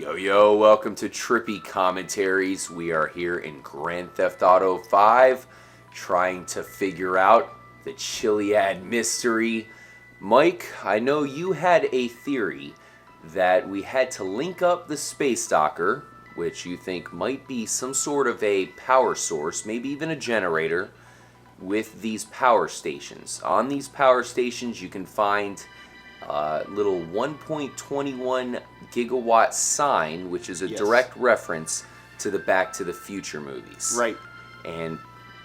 Yo, yo, welcome to Trippy Commentaries. We are here in Grand Theft Auto 5 trying to figure out the Chiliad Mystery. Mike, I know you had a theory that we had to link up the Space Docker, which you think might be some sort of a power source, maybe even a generator, with these power stations. On these power stations, you can find little 1.21 gigawatt sign, which is a direct reference to the Back to the Future movies. Right. And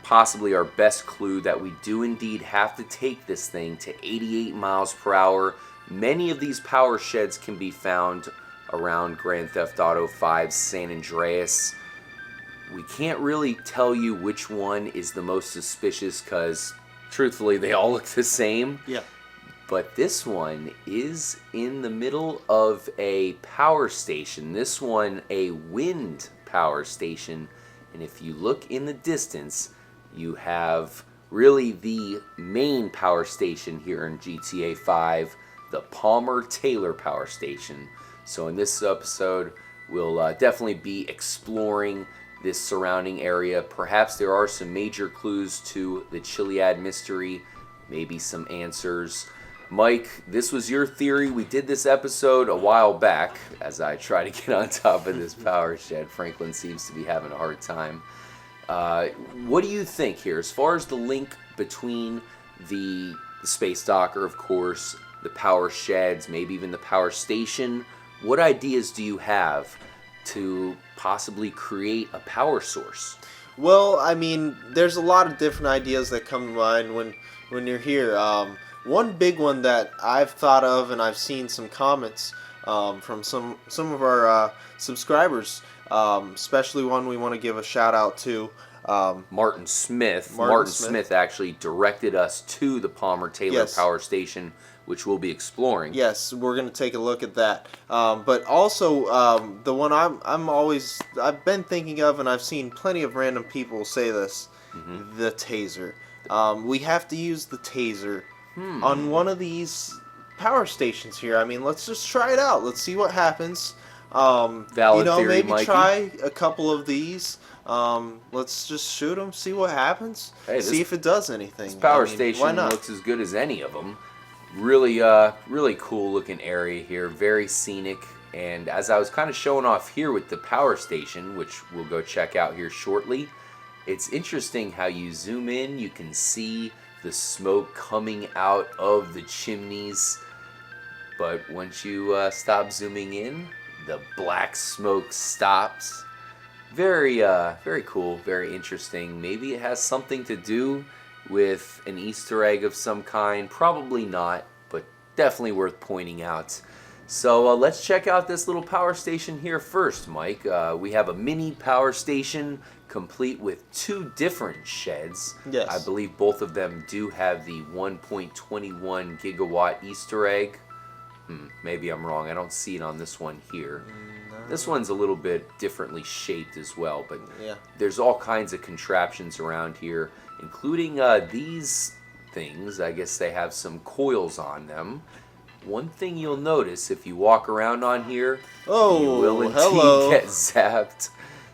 possibly our best clue that we do indeed have to take this thing to 88 miles per hour. Many of these power sheds can be found around Grand Theft Auto 5 San Andreas. We can't really tell you which one is the most suspicious because, truthfully, they all look the same. Yeah. But this one is in the middle of a power station. This one, a wind power station. And if you look in the distance, you have really the main power station here in GTA 5, the Palmer-Taylor Power Station. So in this episode, we'll definitely be exploring this surrounding area. Perhaps there are some major clues to the Chiliad Mystery, maybe some answers. Mike, this was your theory. We did this episode a while back as I try to get on top of this power shed. Franklin seems to be having a hard time. What do you think here as far as the link between the Space Docker, of course, the power sheds, maybe even the power station? What ideas do you have to possibly create a power source? Well, I mean, there's a lot of different ideas that come to mind when you're here. One big one that I've thought of, and I've seen some comments from some of our subscribers, especially one we want to give a shout out to. Martin Smith. Martin Smith actually directed us to the Palmer-Taylor Power Station, which we'll be exploring. Yes, we're going to take a look at that. But also, the one I've been thinking of, and I've seen plenty of random people say this, the taser. We have to use the taser on one of these power stations here. I mean, let's just try it out. Let's see what happens. Valid theory, maybe Mikey. try a couple of these. Let's just shoot them, see what happens, see if it does anything. This power station looks as good as any of them. Really, really cool looking area here. Very scenic. And as I was kind of showing off here with the power station, which we'll go check out here shortly, it's interesting how you zoom in, you can see the smoke coming out of the chimneys. But once you stop zooming in, the black smoke stops. Very, very cool, very interesting. Maybe it has something to do with an Easter egg of some kind. Probably not, but definitely worth pointing out. So let's check out this little power station here first, Mike. We have a mini power station complete with two different sheds. Yes. I believe both of them do have the 1.21 gigawatt Easter egg. Maybe I'm wrong. I don't see it on this one here. No. This one's a little bit differently shaped as well, but there's all kinds of contraptions around here, including these things. I guess they have some coils on them. One thing you'll notice if you walk around on here, you will indeed get zapped.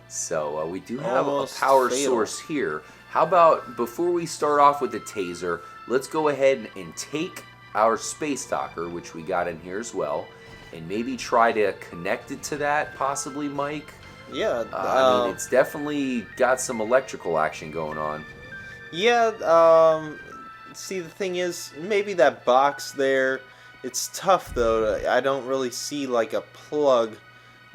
So we do have a power source here. How about, before we start off with the taser, let's go ahead and take our Space Docker, which we got in here as well, and maybe try to connect it to that, possibly, Mike? Yeah. I mean, it's definitely got some electrical action going on. Yeah, see, the thing is, maybe that box there, it's tough, though. I don't really see, like, a plug.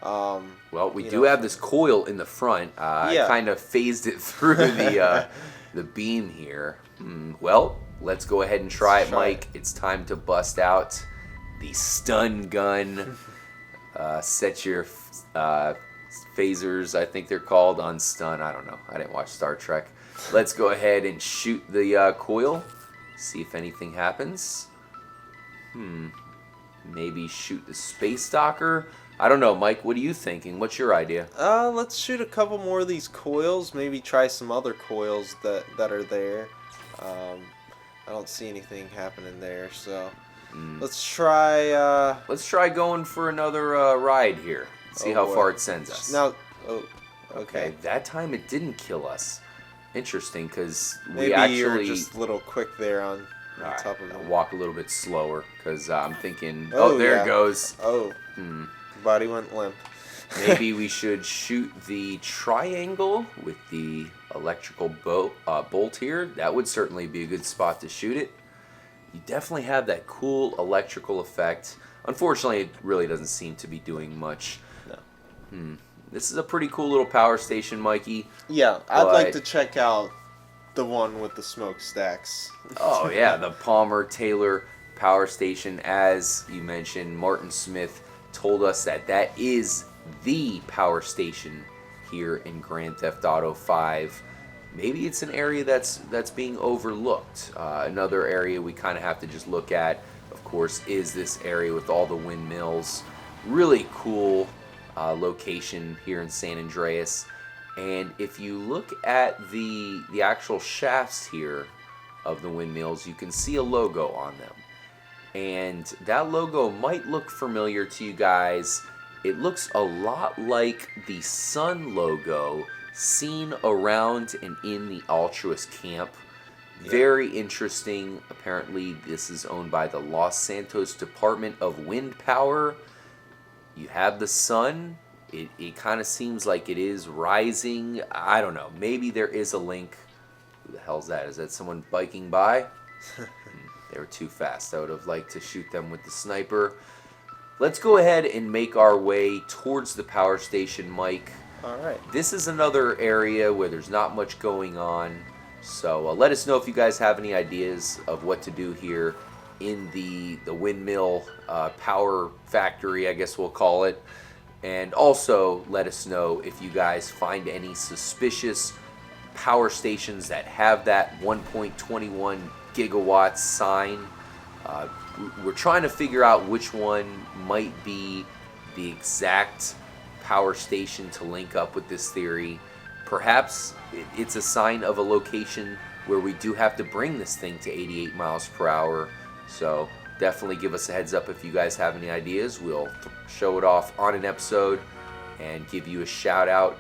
Well, we do have this coil in the front. I kind of phased it through the beam here. Well, let's go ahead and try it, Mike. It's time to bust out the stun gun. Set your phasers, I think they're called, on stun. I don't know. I didn't watch Star Trek. Let's go ahead and shoot the coil. See if anything happens. Maybe shoot the Space Docker. I don't know, Mike. What are you thinking? What's your idea? Let's shoot a couple more of these coils. Maybe try some other coils that are there. I don't see anything happening there, so let's try. Let's try going for another ride here. See how far it sends us. Now, okay. That time it didn't kill us. Interesting, because maybe we actually... you were just a little quick there on top of it. Walk a little bit slower, because I'm thinking... Oh, there it goes. Oh, body went limp. Maybe we should shoot the triangle with the electrical bolt here. That would certainly be a good spot to shoot it. You definitely have that cool electrical effect. Unfortunately, it really doesn't seem to be doing much. No. This is a pretty cool little power station, Mikey. Yeah, I'd like to check out the one with the smokestacks. Oh, yeah, the Palmer-Taylor power station. As you mentioned, Martin Smith told us that that is the power station here in Grand Theft Auto 5. Maybe it's an area that's being overlooked. Another area we kind of have to just look at, of course, is this area with all the windmills. Really cool location here in San Andreas. And if you look at the actual shafts here of the windmills, you can see a logo on them. And that logo might look familiar to you guys. It looks a lot like the Sun logo seen around and in the Altruist camp. Yeah. Very interesting. Apparently, this is owned by the Los Santos Department of Wind Power. You have the sun. It kind of seems like it is rising. I don't know. Maybe there is a link. Who the hell's that? Is that someone biking by? They were too fast. I would have liked to shoot them with the sniper. Let's go ahead and make our way towards the power station, Mike. All right. This is another area where there's not much going on. So let us know if you guys have any ideas of what to do here in the windmill power factory, I guess we'll call it. And also let us know if you guys find any suspicious power stations that have that 1.21 gigawatts sign. We're trying to figure out which one might be the exact power station to link up with this theory. Perhaps it's a sign of a location where we do have to bring this thing to 88 miles per hour. So definitely give us a heads up if you guys have any ideas. We'll show it off on an episode and give you a shout out.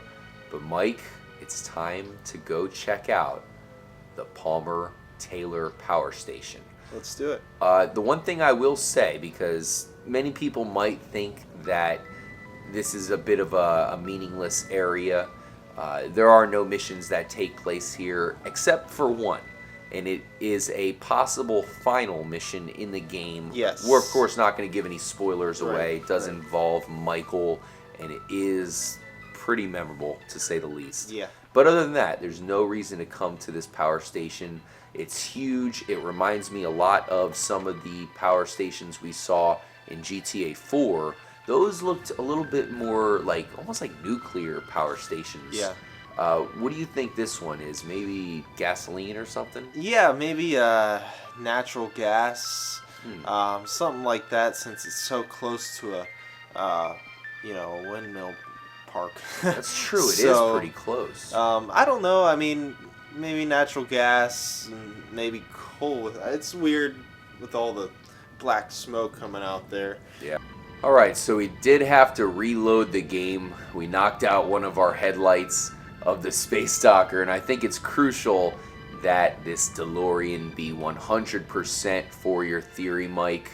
But Mike, it's time to go check out the Palmer-Taylor power station. Let's do it. The one thing I will say, because many people might think that this is a bit of a meaningless area, there are no missions that take place here except for one. And it is a possible final mission in the game. Yes. We're, of course, not going to give any spoilers away. It does involve Michael, and it is pretty memorable, to say the least. Yeah. But other than that, there's no reason to come to this power station. It's huge. It reminds me a lot of some of the power stations we saw in GTA 4. Those looked a little bit more like, almost like nuclear power stations. Yeah. What do you think this one is? Maybe gasoline or something? Yeah, maybe natural gas, something like that, since it's so close to a windmill park. That's true. It is pretty close. I don't know. I mean, maybe natural gas, and maybe coal. It's weird with all the black smoke coming out there. Yeah. All right, so we did have to reload the game. We knocked out one of our headlights of the Space Stalker, and I think it's crucial that this DeLorean be 100% for your theory, Mike.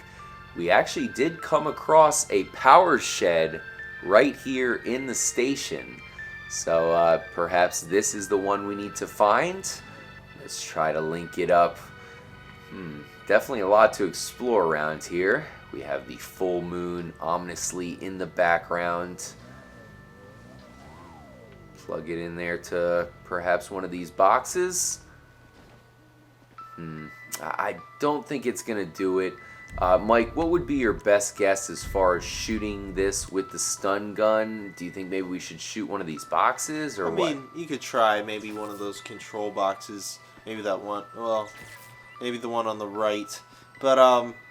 We actually did come across a power shed right here in the station. So perhaps this is the one we need to find. Let's try to link it up. Definitely a lot to explore around here. We have the full moon ominously in the background. Plug it in there to perhaps one of these boxes. I don't think it's going to do it. Mike, what would be your best guess as far as shooting this with the stun gun? Do you think maybe we should shoot one of these boxes or what? I mean, you could try maybe one of those control boxes. Maybe that one. Well, maybe the one on the right. But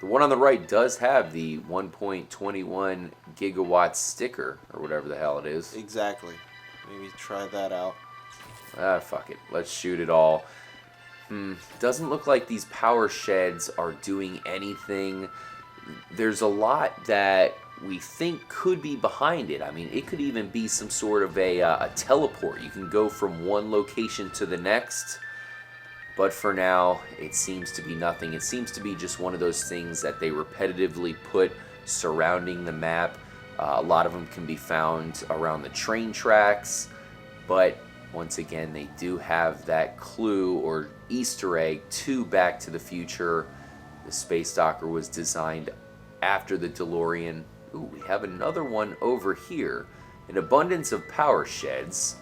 the one on the right does have the 1.21 gigawatt sticker or whatever the hell it is. Exactly. Maybe try that out. Fuck it. Let's shoot it all. Doesn't look like these power sheds are doing anything. There's a lot that we think could be behind it. I mean, it could even be some sort of a teleport. You can go from one location to the next. But for now, it seems to be nothing. It seems to be just one of those things that they repetitively put surrounding the map. A lot of them can be found around the train tracks. But once again, they do have that clue or Easter egg to Back to the Future. The Space Docker was designed after the DeLorean. Ooh, we have another one over here. An abundance of power sheds.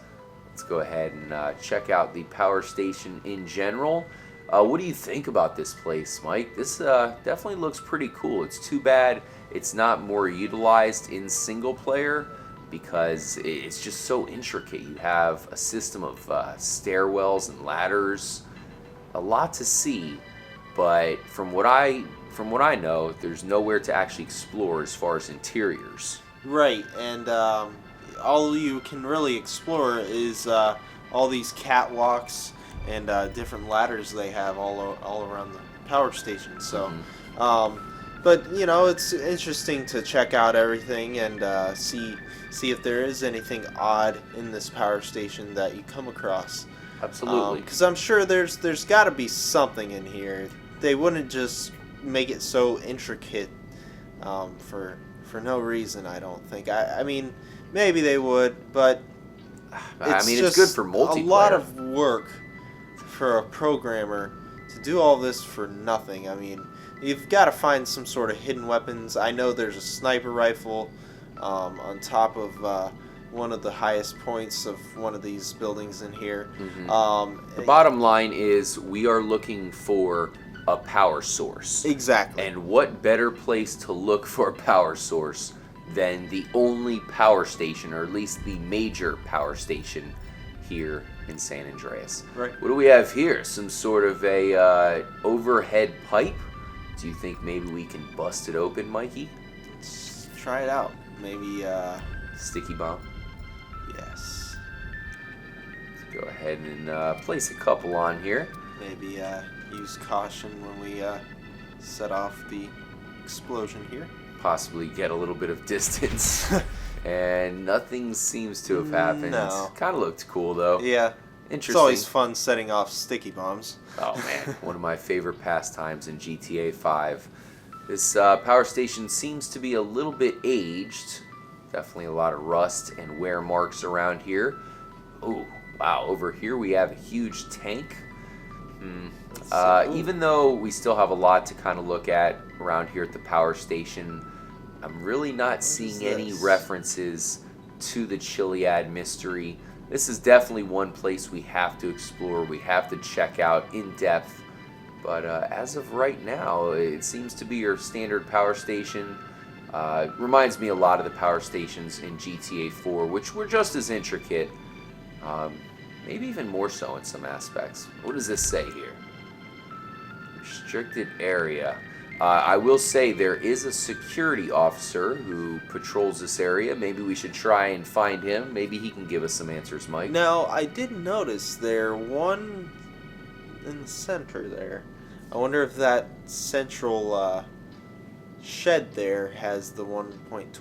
Let's go ahead and check out the power station in general. What do you think about this place, Mike? This definitely looks pretty cool. It's too bad it's not more utilized in single player because it's just so intricate. You have a system of stairwells and ladders, a lot to see, but from what I know, there's nowhere to actually explore as far as interiors. Right, and all you can really explore is all these catwalks and different ladders they have all around the power station. So, but you know, it's interesting to check out everything and see if there is anything odd in this power station that you come across. Absolutely. Because I'm sure there's got to be something in here. They wouldn't just make it so intricate for no reason. I don't think. I mean, maybe they would, but it's good for multiplayer. A lot of work for a programmer to do all this for nothing. I mean, you've got to find some sort of hidden weapons. I know there's a sniper rifle on top of one of the highest points of one of these buildings in here. The bottom line is we are looking for a power source. Exactly. And what better place to look for a power source than the only power station, or at least the major power station here in San Andreas. Right. What do we have here? Some sort of a overhead pipe? Do you think maybe we can bust it open, Mikey? Let's try it out. Maybe, Sticky bomb? Yes. Let's go ahead and place a couple on here. Maybe, use caution when we, set off the explosion here. Possibly get a little bit of distance. And nothing seems to have happened. No. Kind of looked cool, though. Yeah. Interesting. It's always fun setting off sticky bombs. Oh, man. One of my favorite pastimes in GTA 5. This power station seems to be a little bit aged. Definitely a lot of rust and wear marks around here. Oh, wow. Over here we have a huge tank. Even though we still have a lot to kind of look at around here at the power station, I'm really not seeing any references to the Chiliad Mystery. This is definitely one place we have to explore, we have to check out in depth. But as of right now, it seems to be your standard power station. Reminds me a lot of the power stations in GTA 4, which were just as intricate. Maybe even more so in some aspects. What does this say here? Restricted area. I will say there is a security officer who patrols this area. Maybe we should try and find him. Maybe he can give us some answers, Mike. Now, I did notice there one in the center there. I wonder if that central shed there has the 1.21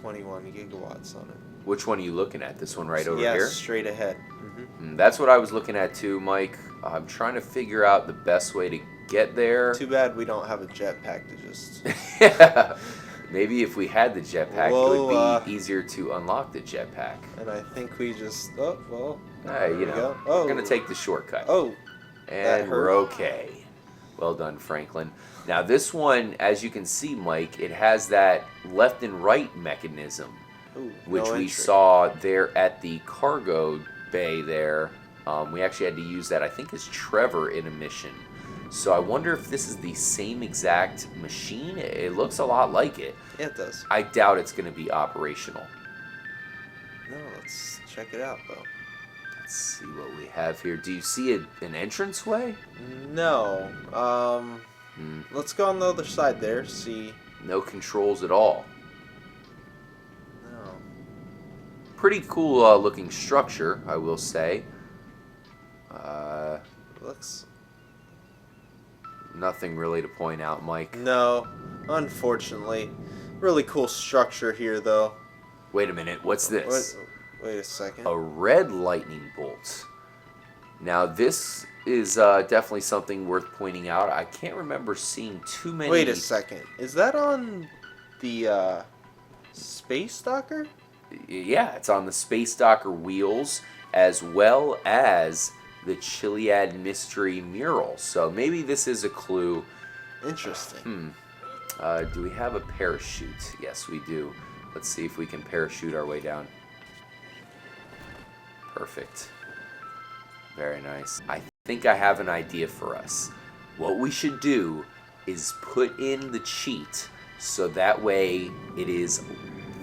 gigawatts on it. Which one are you looking at? This one right over here? here? Yes, straight ahead. That's what I was looking at too, Mike. I'm trying to figure out the best way to get there. Too bad we don't have a jetpack to just... Yeah. Maybe if we had the jetpack, Whoa, it would be easier to unlock the jetpack. And I think we just... Oh, well... You know, we're going to take the shortcut. Oh, and we're okay. Well done, Franklin. Now this one, as you can see, Mike, it has that left and right mechanism, which we saw there at the cargo bay there. We actually had to use that, I think, as Trevor in a mission. So I wonder if this is the same exact machine. It looks a lot like it. Yeah, it does. I doubt it's going to be operational. No, let's check it out, though. Let's see what we have here. Do you see an entranceway? No. Let's go on the other side there, see. No controls at all. No. Pretty cool looking structure, I will say. Looks... Nothing really to point out, Mike. No, unfortunately. Really cool structure here, though. Wait a minute, what's this? Wait a second. A red lightning bolt. Now this is definitely something worth pointing out. I can't remember seeing too many... Wait a second. Is that on the Space Docker? Yeah, it's on the Space Docker wheels as well as the Chiliad Mystery mural. So maybe this is a clue. Interesting. Do we have a parachute? Yes, we do. Let's see if we can parachute our way down. Perfect. Very nice. I think I have an idea for us. What we should do is put in the cheat so that way it is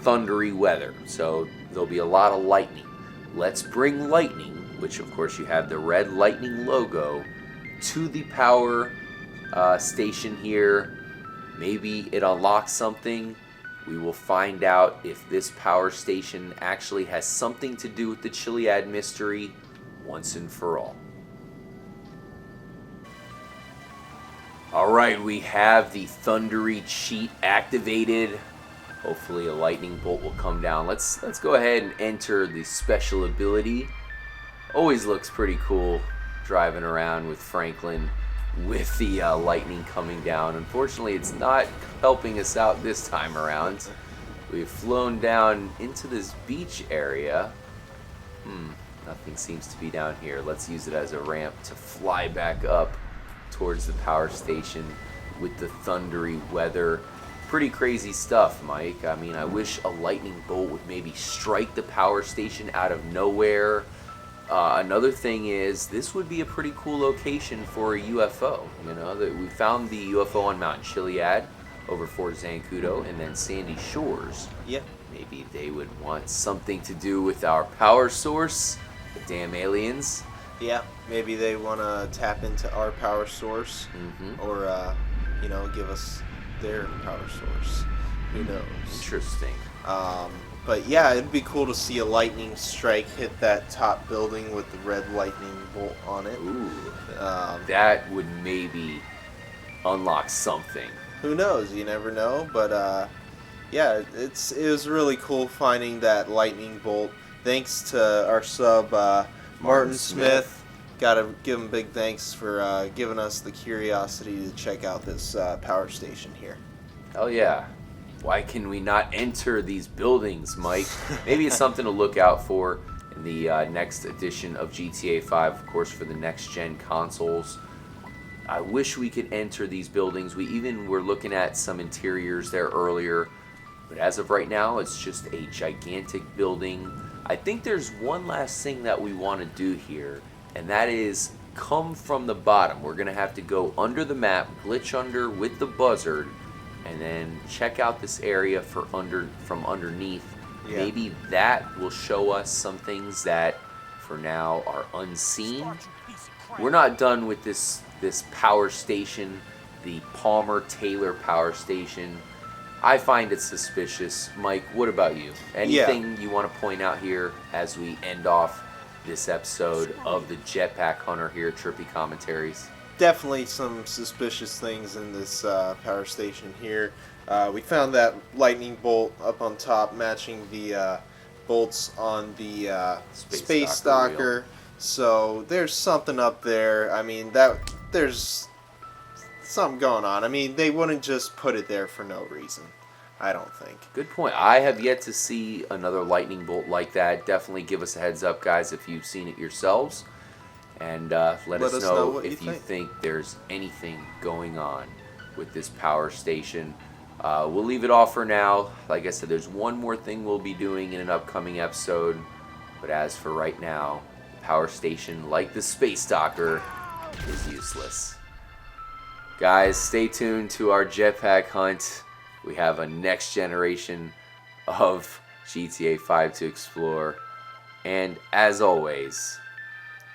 thundery weather. So there'll be a lot of lightning. Let's bring lightning, which of course you have the red lightning logo, to the power station here. Maybe it unlocks something. We will find out if this power station actually has something to do with the Chiliad Mystery once and for all. Alright, we have the thundery cheat activated. Hopefully a lightning bolt will come down. Let's go ahead and enter the special ability. Always looks pretty cool driving around with Franklin with the lightning coming down. Unfortunately, it's not helping us out this time around. We've flown down into this beach area. Nothing seems to be down here. Let's use it as a ramp to fly back up towards the power station with the thundery weather. Pretty crazy stuff, Mike. I mean, I wish a lightning bolt would maybe strike the power station out of nowhere. Another thing is, this would be a pretty cool location for a UFO. You know, that we found the UFO on Mount Chiliad over Fort Zancudo and then Sandy Shores. Yeah. Maybe they would want something to do with our power source, the damn aliens. Yeah, maybe they want to tap into our power source, or give us their power source. Who knows? Interesting. But yeah, it'd be cool to see a lightning strike hit that top building with the red lightning bolt on it. Ooh, that would maybe unlock something. Who knows? You never know. But yeah, it was really cool finding that lightning bolt. Thanks to our sub Martin Smith. Gotta give him big thanks for giving us the curiosity to check out this power station here. Hell yeah. Why can we not enter these buildings, Mike? Maybe it's something to look out for in the next edition of GTA 5, of course, for the next-gen consoles. I wish we could enter these buildings. We even were looking at some interiors there earlier. But as of right now, it's just a gigantic building. I think there's one last thing that we want to do here, and that is come from the bottom. We're going to have to go under the map, glitch under with the buzzard, and then check out this area from underneath. Yeah. Maybe that will show us some things that for now are unseen. We're not done with this power station, the Palmer-Taylor power station. I find it suspicious. Mike, what about you? Anything you want to point out here as we end off this episode of the Jetpack Hunter here at Trippy Commentaries? Definitely some suspicious things in this power station here. We found that lightning bolt up on top matching the bolts on the Space Docker. So there's something up there. I mean, there's something going on. I mean, they wouldn't just put it there for no reason, I don't think. Good point. I have yet to see another lightning bolt like that. Definitely give us a heads up, guys, if you've seen it yourselves. And let us know if you think there's anything going on with this power station. We'll leave it off for now. Like I said, there's one more thing we'll be doing in an upcoming episode. But as for right now, the power station, like the Space Docker, is useless. Guys, stay tuned to our jetpack hunt. We have a next generation of GTA 5 to explore. And as always,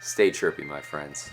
stay trippy, my friends.